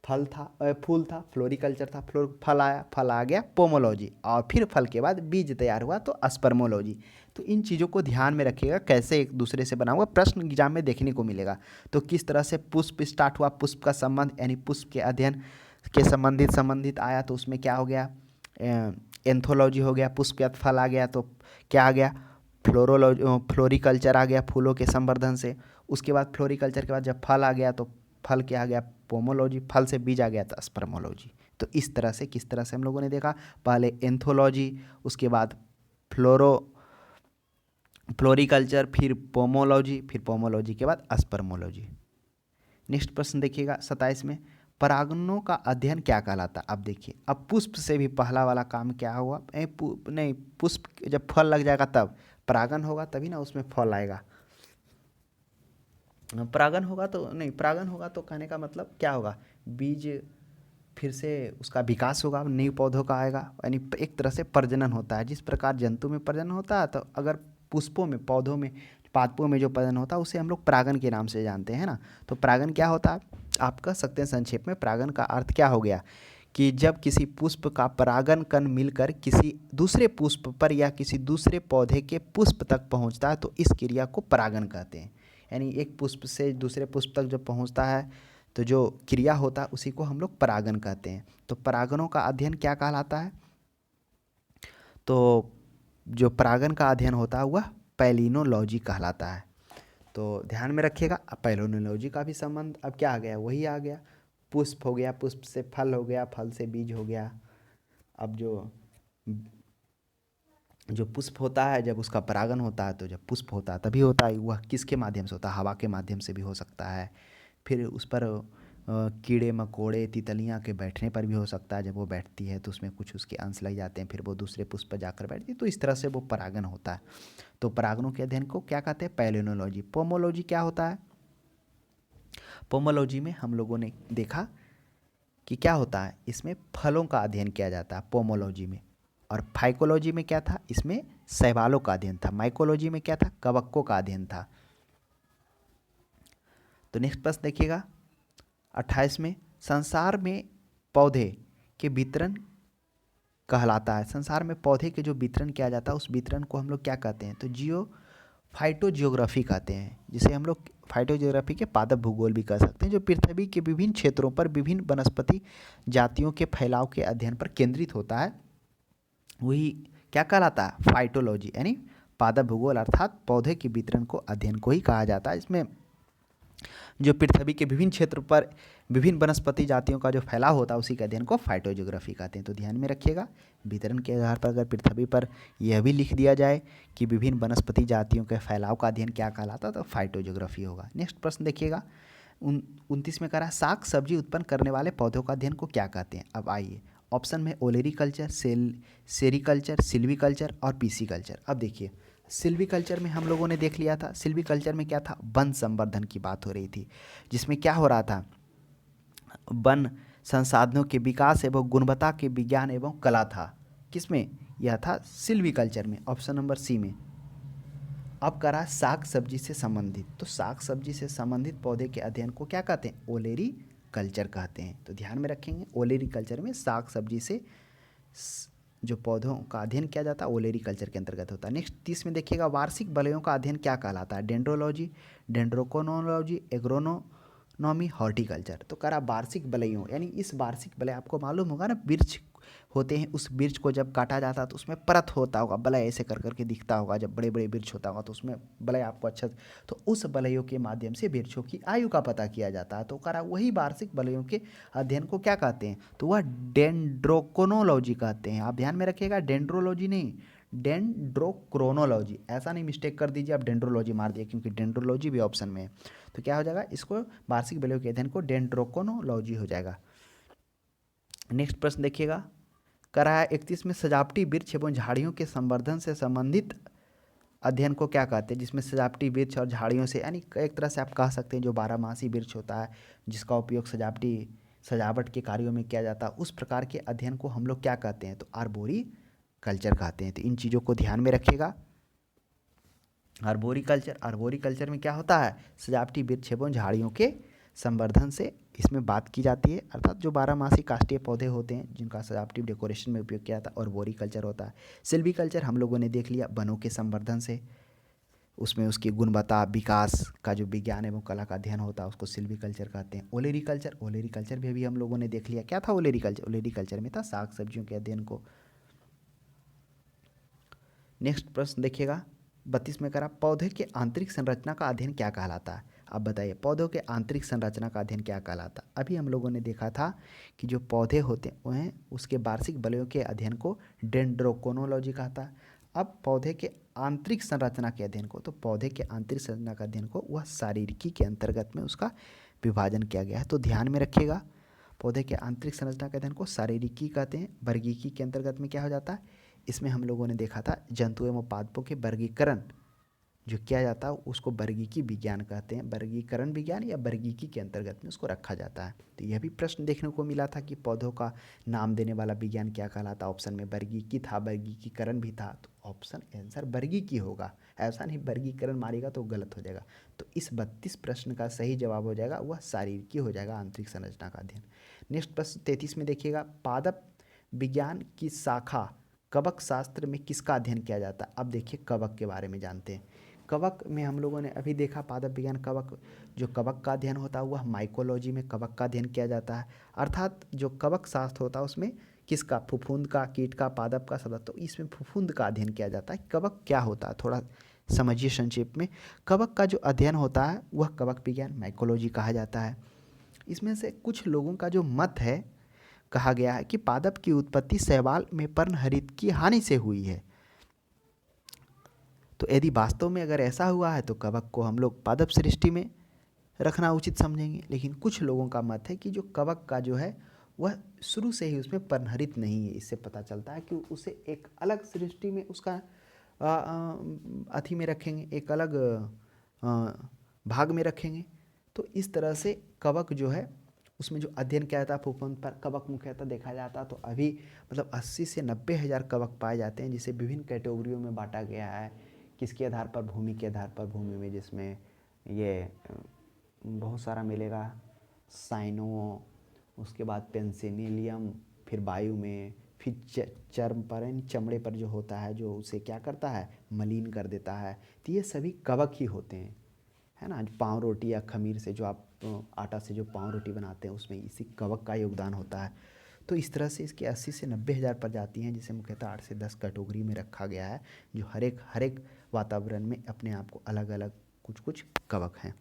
फल था, फूल था, फ्लोरिकल्चर था, फल आया, फल आ गया पोमोलॉजी, और फिर फल के बाद बीज तैयार हुआ तो स्पर्मोलॉजी। तो इन चीज़ों को ध्यान में रखिएगा, कैसे एक दूसरे से बना हुआ, प्रश्न एग्जाम में देखने को मिलेगा। तो किस तरह से पुष्प स्टार्ट हुआ, पुष्प का संबंध यानी पुष्प के अध्ययन के संबंधित आया, तो उसमें क्या हो गया? एंथोलॉजी हो गया। पुष्प के बाद फल आ गया तो क्या आ गया? फ्लोरिकल्चर आ गया, फूलों के संवर्धन से। उसके बाद फ्लोरिकल्चर के बाद जब फल आ गया तो फल क्या आ गया? पोमोलॉजी। फल से बीज आ गया था स्पर्मोलॉजी। तो इस तरह से, किस तरह से हम लोगों ने देखा, पहले एंथोलॉजी, उसके बाद फ्लोरिकल्चर, फिर पोमोलॉजी के बाद स्पर्मोलॉजी। नेक्स्ट प्रश्न देखिएगा 27 में, परागणों का अध्ययन क्या कहलाता? अब देखिए, अब पुष्प से भी पहला वाला काम क्या हुआ? नहीं, पुष्प जब फल लग जाएगा तब परागण होगा, तभी ना उसमें फल आएगा। परागण होगा तो नहीं, परागण होगा तो कहने का मतलब क्या होगा? बीज फिर से उसका विकास होगा, नए पौधों का आएगा, यानी एक तरह से प्रजनन होता है। जिस प्रकार जंतु में प्रजनन होता है, तो अगर पुष्पों में, पौधों में, पादपों में जो प्रजनन होता है उसे हम लोग परागण के नाम से जानते हैं ना। तो परागण क्या होता है? आप कह सकते हैं संक्षेप में, परागण का अर्थ क्या हो गया कि जब किसी पुष्प का परागण कण मिलकर किसी दूसरे पुष्प पर या किसी दूसरे पौधे के पुष्प तक पहुंचता है तो इस क्रिया को परागण कहते हैं। यानी एक पुष्प से दूसरे पुष्प तक जब पहुंचता है तो जो क्रिया होता है उसी को हम लोग परागण कहते हैं। तो परागणों का अध्ययन क्या कहलाता है? तो जो परागण का अध्ययन होता है वह पैलिनोलॉजी कहलाता है। तो ध्यान में रखिएगा, पैलिनोलॉजी का भी संबंध अब क्या आ गया? वही आ गया, पुष्प हो गया, पुष्प से फल हो गया, फल से बीज हो गया। अब जो जो पुष्प होता है, जब उसका परागण होता है, तो जब पुष्प होता है तभी होता है, वह किसके माध्यम से होता है? हवा के माध्यम से भी हो सकता है। फिर उस पर कीड़े मकोड़े तितलियाँ के बैठने पर भी हो सकता है। जब वो बैठती है तो उसमें कुछ उसके अंश लग जाते हैं, फिर वो दूसरे पुष्प पर जाकर बैठती है, तो इस तरह से वो परागण होता है। तो परागणों के अध्ययन को क्या कहते हैं? पैलिनोलॉजी। पोमोलॉजी क्या होता है? पोमोलॉजी में हम लोगों ने देखा कि क्या होता है, इसमें फलों का अध्ययन किया जाता है पोमोलॉजी में। और फाइकोलॉजी में क्या था? इसमें शैवालों का अध्ययन था। माइकोलॉजी में क्या था? कवकों का अध्ययन था। तो नेक्स्ट प्रश्न देखिएगा 28 में, संसार में पौधे के वितरण कहलाता है। संसार में पौधे के जो वितरण किया जाता है उस वितरण को हम लोग क्या कहते हैं? तो फाइटोजियोग्राफी कहते हैं, जिसे हम लोग फाइटोजियोग्राफी के पादप भूगोल भी कह सकते हैं, जो पृथ्वी के विभिन्न क्षेत्रों पर विभिन्न वनस्पति जातियों के फैलाव के अध्ययन पर केंद्रित होता है। वही क्या कहलाता है? फाइटोलॉजी, यानी पादप भूगोल, अर्थात पौधे के वितरण को अध्ययन को ही कहा जाता है। इसमें जो पृथ्वी के विभिन्न क्षेत्र पर विभिन्न वनस्पति जातियों का जो फैलाव होता है उसी के अध्ययन को फाइटोजियोग्राफी कहते हैं। तो ध्यान में रखिएगा, वितरण के आधार पर अगर पृथ्वी पर यह भी लिख दिया जाए कि विभिन्न वनस्पति जातियों के फैलाव का अध्ययन क्या कहलाता है, तो फाइटोजियोग्राफी होगा। नेक्स्ट प्रश्न देखिएगा 29 में कह रहा है, साग सब्जी उत्पन्न करने वाले पौधों का अध्ययन को क्या कहते हैं? अब आइए, ऑप्शन में ओलेरीकल्चर, सेरीकल्चर, सिल्वीकल्चर और पीसीकल्चर। अब देखिए, सिल्वीकल्चर में हम लोगों ने देख लिया था। सिल्वीकल्चर में क्या था? वन संवर्धन की बात हो रही थी, जिसमें क्या हो रहा था? वन संसाधनों के विकास एवं गुणवत्ता के विज्ञान एवं कला था। किसमें? यह था सिल्वीकल्चर में, ऑप्शन नंबर सी में। अब करा साग सब्जी से संबंधित, तो साग सब्जी से संबंधित पौधे के अध्ययन को क्या कहते हैं? ओलेरी कल्चर कहते हैं। तो ध्यान में रखेंगे, ओलेरी कल्चर में साग सब्जी से जो पौधों का अध्ययन किया जाता है ओलेरी कल्चर के अंतर्गत होता है। नेक्स्ट 30 में देखिएगा, वार्षिक वलयों का अध्ययन क्या कहलाता है? Dendrology, dendrochronology, agronomy, horticulture. तो करा वार्षिक वलयों, यानी इस वार्षिक वलय, आपको मालूम होगा ना, वृक्ष होते हैं, उस वृक्ष को जब काटा जाता है तो उसमें परत होता होगा, वलय ऐसे कर करके दिखता होगा। जब बड़े बड़े वृक्ष होता होगा तो उसमें वलय आपको अच्छा, तो उस वलयों के माध्यम से वृक्षों की आयु का पता किया जाता है। तो करा वही वार्षिक वलयों के अध्ययन को क्या कहते हैं? तो वह डेंड्रोकोनोलॉजी कहते हैं। आप ध्यान में रखिएगा, डेंड्रोलॉजी नहीं, डेंड्रोक्रोनोलॉजी, ऐसा नहीं मिस्टेक कर दीजिए आप डेंड्रोलॉजी मार दिए, क्योंकि डेंड्रोलॉजी भी ऑप्शन में है। तो क्या हो जाएगा? इसको वार्षिक वलयों के अध्ययन को डेंड्रोकोनोलॉजी हो जाएगा। नेक्स्ट प्रश्न देखिएगा, करा है 31 में, सजावटी वृक्ष एवं झाड़ियों के संवर्धन से संबंधित अध्ययन को क्या कहते हैं? जिसमें सजावटी वृक्ष और झाड़ियों से, यानी एक तरह से आप कह सकते हैं जो बारहमासी वृक्ष होता है जिसका उपयोग सजावट के कार्यों में किया जाता है, उस प्रकार के अध्ययन को हम लोग क्या कहते हैं? तो आर्बोरी कल्चर कहते हैं। तो इन चीज़ों को ध्यान में रखिएगा। आर्बोरी कल्चर में क्या होता है? सजावटी वृक्ष एवं झाड़ियों के संवर्धन से इसमें बात की जाती है, अर्थात जो बारहमासी काष्ठीय पौधे होते हैं जिनका सजावटी डेकोरेशन में उपयोग किया जाता है, और बोरी कल्चर होता है। सिल्वीकल्चर हम लोगों ने देख लिया, वनों के संवर्धन से उसमें उसकी गुणवत्ता विकास का जो विज्ञान एवं कला का अध्ययन होता है उसको सिल्वीकल्चर कहते हैं। ओलेरीकल्चर भी अभी हम लोगों ने देख लिया। क्या था ओलेरीकल्चर में था साग सब्जियों के अध्ययन को। नेक्स्ट प्रश्न देखिएगा 32 में करा, पौधे के आंतरिक संरचना का अध्ययन क्या कहलाता है? अब बताइए, पौधों के आंतरिक संरचना का अध्ययन क्या कहलाता है? अभी हम लोगों ने देखा था कि जो पौधे होते हैं उसके वार्षिक वलयों के अध्ययन को डेंड्रोकोनोलॉजी कहता है। अब पौधे के आंतरिक संरचना के अध्ययन को, तो पौधे के आंतरिक संरचना का अध्ययन को वह शारीरिकी के अंतर्गत में उसका विभाजन किया गया है। तो ध्यान में रखिएगा, पौधे के आंतरिक संरचना के अध्ययन को शारीरिकी कहते हैं। वर्गीकी के अंतर्गत में क्या हो जाता है? इसमें हम लोगों ने देखा था जंतु एवं पादपों के वर्गीकरण जो किया जाता है उसको वर्गीकी विज्ञान कहते हैं। वर्गीकरण विज्ञान या वर्गीकी के अंतर्गत में उसको रखा जाता है। तो यह भी प्रश्न देखने को मिला था कि पौधों का नाम देने वाला विज्ञान क्या कहलाता? ऑप्शन में वर्गीकी था, वर्गीकीकरण भी था, तो ऑप्शन आंसर वर्गीकी होगा। ऐसा नहीं वर्गीकरण मारेगा तो गलत हो जाएगा। तो इस 32 प्रश्न का सही जवाब हो जाएगा वह शारीरिकी हो जाएगा, आंतरिक संरचना का अध्ययन। नेक्स्ट प्रश्न 33 में देखिएगा, पादप विज्ञान की शाखा कवक शास्त्र में किसका अध्ययन किया जाता है? अब देखिए कवक के बारे में जानते हैं। कवक में हम लोगों ने अभी देखा पादप विज्ञान कवक, जो कवक का अध्ययन होता है वह माइकोलॉजी में कवक का अध्ययन किया जाता है। अर्थात जो कवक शास्त्र होता है उसमें किसका? फफूंद का, कीट का, पादप का, सदा, तो इसमें फफूंद का अध्ययन किया जाता है। कवक क्या होता है थोड़ा समझिए संक्षेप में। कवक का जो अध्ययन होता है वह कवक विज्ञान माइकोलॉजी कहा जाता है। इसमें से कुछ लोगों का जो मत है, कहा गया है कि पादप की उत्पत्ति शैवाल में पर्णहरित की हानि से हुई है। तो यदि वास्तव में अगर ऐसा हुआ है तो कवक को हम लोग पादप सृष्टि में रखना उचित समझेंगे। लेकिन कुछ लोगों का मत है कि जो कवक का जो है वह शुरू से ही उसमें पर्णहरित नहीं है। इससे पता चलता है कि उसे एक अलग सृष्टि में उसका अथी में रखेंगे, एक अलग भाग में रखेंगे। तो इस तरह से कवक जो है उसमें जो अध्ययन किया जाता है फफूंद पर, कवक मुख्यतः देखा जाता है। तो अभी मतलब 80 से 90 हज़ार कवक पाए जाते हैं, जिसे विभिन्न कैटेगरियों में बांटा गया है। किसके आधार पर? भूमि के आधार पर। भूमि में जिसमें ये बहुत सारा मिलेगा, साइनो, उसके बाद पेंसिलियम, फिर वायु में, फिर चर्म पर यानी चमड़े पर जो होता है, जो उसे क्या करता है, मलिन कर देता है। तो ये सभी कवक ही होते हैं, है ना। पाँव रोटी या खमीर से जो आप आटा से जो पाँव रोटी बनाते हैं उसमें इसी कवक का योगदान होता है। तो इस तरह से इसकी 80 से 90 हज़ार प्रजाति हैं, जिसे मुख्यतः 8 से 10 कैटेगरी में रखा गया है, जो हर एक वातावरण में अपने आप को अलग अलग कुछ कुछ कवक हैं।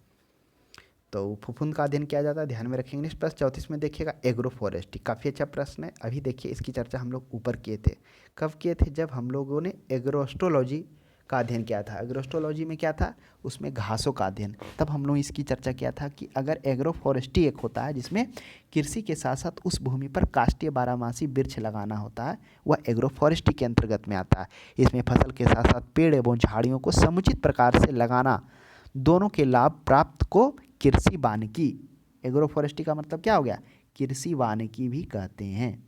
तो फफूंद का अध्ययन किया जाता है, ध्यान में रखेंगे। नेक्स्ट प्रश्न 34 में देखिएगा, एग्रो फॉरेस्ट्री। काफ़ी अच्छा प्रश्न है। अभी देखिए इसकी चर्चा हम लोग ऊपर किए थे। कब किए थे? जब हम लोगों ने एग्रोस्ट्रोलॉजी का अध्ययन किया था। एग्रोस्ट्रोलॉजी में क्या था? उसमें घासों का अध्ययन। तब हम लोग इसकी चर्चा किया था कि अगर एग्रो फॉरेस्ट्री एक होता है जिसमें कृषि के साथ साथ उस भूमि पर काष्ठीय बारहमासी वृक्ष लगाना होता है, वह एग्रो फॉरेस्ट्री के अंतर्गत में आता है। इसमें फसल के साथ साथ पेड़ एवं झाड़ियों को समुचित प्रकार से लगाना, दोनों के लाभ प्राप्त को कृषि वानिकी, एग्रो फॉरेस्ट्री का मतलब क्या हो गया? कृषि वानिकी भी कहते हैं।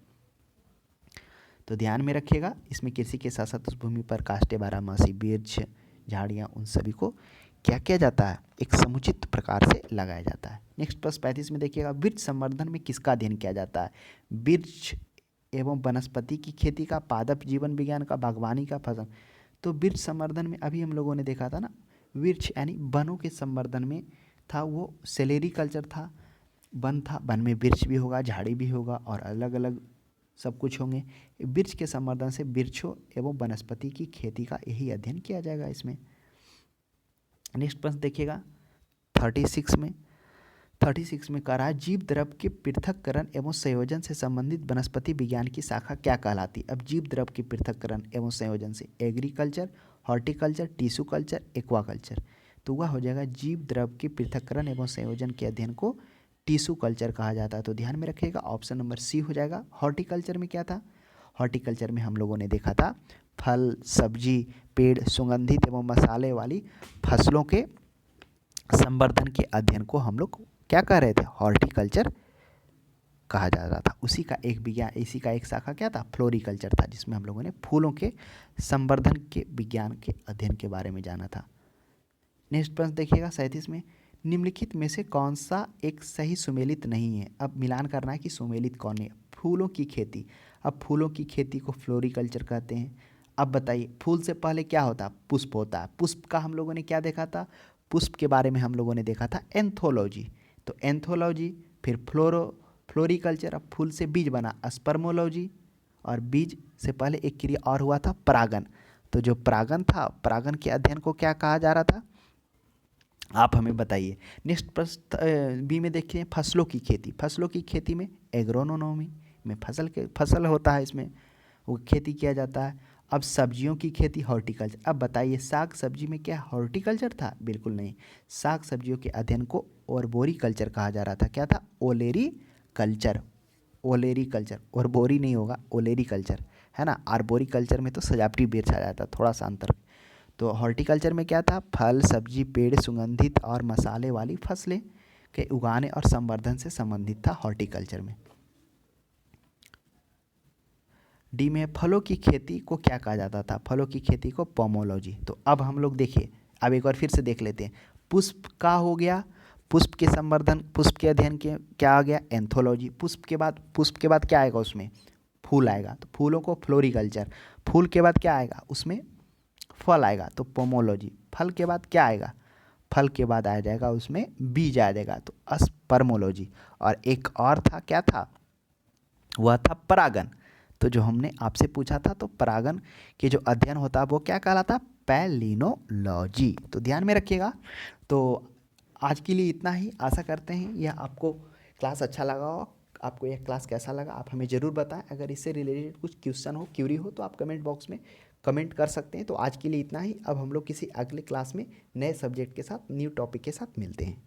तो ध्यान में रखिएगा, इसमें कृषि के साथ साथ उस भूमि पर काष्ठीय बारहमासी वृक्ष, झाड़ियाँ, उन सभी को क्या किया जाता है? एक समुचित प्रकार से लगाया जाता है। नेक्स्ट प्रश्न 35 में देखिएगा, वृक्ष संवर्धन में किसका अध्ययन किया जाता है? वृक्ष एवं वनस्पति की खेती का, पादप जीवन विज्ञान का, बागवानी का, फसल। तो वृक्ष संवर्धन में अभी हम लोगों ने देखा था ना, वृक्ष यानी वनों के संवर्धन में था, वो सेलेरी कल्चर था। वन था, वन में वृक्ष भी होगा, झाड़ी भी होगा और अलग अलग सब कुछ होंगे। वृक्ष के संवर्धन से वृक्षों एवं वनस्पति की खेती का यही अध्ययन किया जाएगा इसमें। नेक्स्ट प्रश्न देखिएगा 36 में कह रहा है, जीव द्रव के पृथक्करण एवं संयोजन से संबंधित वनस्पति विज्ञान की शाखा क्या कहलाती? अब जीव द्रव के पृथक्करण एवं संयोजन से agriculture, horticulture, tissue culture, aquaculture. तो वह हो जाएगा जीव द्रव के पृथक्करण एवं संयोजन के अध्ययन को टिश्यू कल्चर कहा जाता है। तो ध्यान में रखिएगा, ऑप्शन नंबर सी हो जाएगा। हॉर्टिकल्चर में क्या था? हॉर्टिकल्चर में हम लोगों ने देखा था फल, सब्जी, पेड़, सुगंधित एवं मसाले वाली फसलों के संवर्धन के अध्ययन को हम लोग क्या कह रहे थे? हॉर्टिकल्चर कहा जा रहा था। उसी का एक विज्ञान, इसी का एक शाखा क्या था? फ्लोरिकल्चर था, जिसमें हम लोगों ने फूलों के संवर्धन के विज्ञान के अध्ययन के बारे में जाना था। नेक्स्ट प्रश्न देखिएगा 37 में, निम्नलिखित में से कौन सा एक सही सुमेलित नहीं है? अब मिलान करना है कि सुमेलित कौन है। फूलों की खेती, अब फूलों की खेती को फ्लोरिकल्चर कहते हैं। अब बताइए, फूल से पहले क्या होता है? पुष्प होता है। पुष्प का हम लोगों ने क्या देखा था? पुष्प के बारे में हम लोगों ने देखा था एंथोलॉजी। तो एंथोलॉजी, फिर फ्लोरिकल्चर। अब फूल से बीज बना, स्पर्मोलॉजी। और बीज से पहले एक क्रिया और हुआ था, परागन। तो जो परागन था, परागन के अध्ययन को क्या कहा जा रहा था? आप हमें बताइए। नेक्स्ट प्रश्न बी में देखिए, फसलों की खेती। फसलों की खेती में एग्रोनोमी में फसल होता है, इसमें वो खेती किया जाता है। अब सब्जियों की खेती, हॉर्टिकल्चर। अब बताइए, साग सब्जी में क्या हॉर्टिकल्चर था? बिल्कुल नहीं। साग सब्जियों के अध्ययन को ओरबोरिकल्चर कहा जा रहा था। क्या था? ओलेरी कल्चर। ओरबोरी नहीं होगा, ओलेरी कल्चर, है ना। आर्बोरिकल्चर में तो सजावटी वृक्ष आ जाता, थोड़ा सा अंतर। तो हॉर्टिकल्चर में क्या था? फल, सब्जी, पेड़, सुगंधित और मसाले वाली फसलें के उगाने और संवर्धन से संबंधित था हॉर्टिकल्चर में। डी में फलों की खेती को क्या कहा जाता था? फलों की खेती को पोमोलॉजी। तो अब हम लोग देखिए, अब एक बार फिर से देख लेते हैं। पुष्प का हो गया, पुष्प के संवर्धन, पुष्प के अध्ययन के क्या आ गया? एंथोलॉजी। पुष्प के बाद क्या आएगा? उसमें फूल आएगा, तो फूलों को फ्लोरिकल्चर। फूल के बाद क्या आएगा? उसमें फल आएगा, तो पोमोलॉजी। फल के बाद क्या आएगा? फल के बाद आ जाएगा उसमें बीज आ जाएगा, तो स्पर्मोलॉजी। और एक और था, क्या था? वह था परागन। तो जो हमने आपसे पूछा था, तो परागन के जो अध्ययन होता है वो क्या कहलाता? पैलिनोलॉजी। तो ध्यान में रखिएगा। तो आज के लिए इतना ही। आशा करते हैं यह आपको क्लास अच्छा लगा हो, आपको यह क्लास कैसा लगा आप हमें ज़रूर बताएं। अगर इससे रिलेटेड कुछ क्वेश्चन हो, क्यूरी हो, तो आप कमेंट बॉक्स में कमेंट कर सकते हैं। तो आज के लिए इतना ही। अब हम लोग किसी अगले क्लास में नए सब्जेक्ट के साथ, न्यू टॉपिक के साथ मिलते हैं।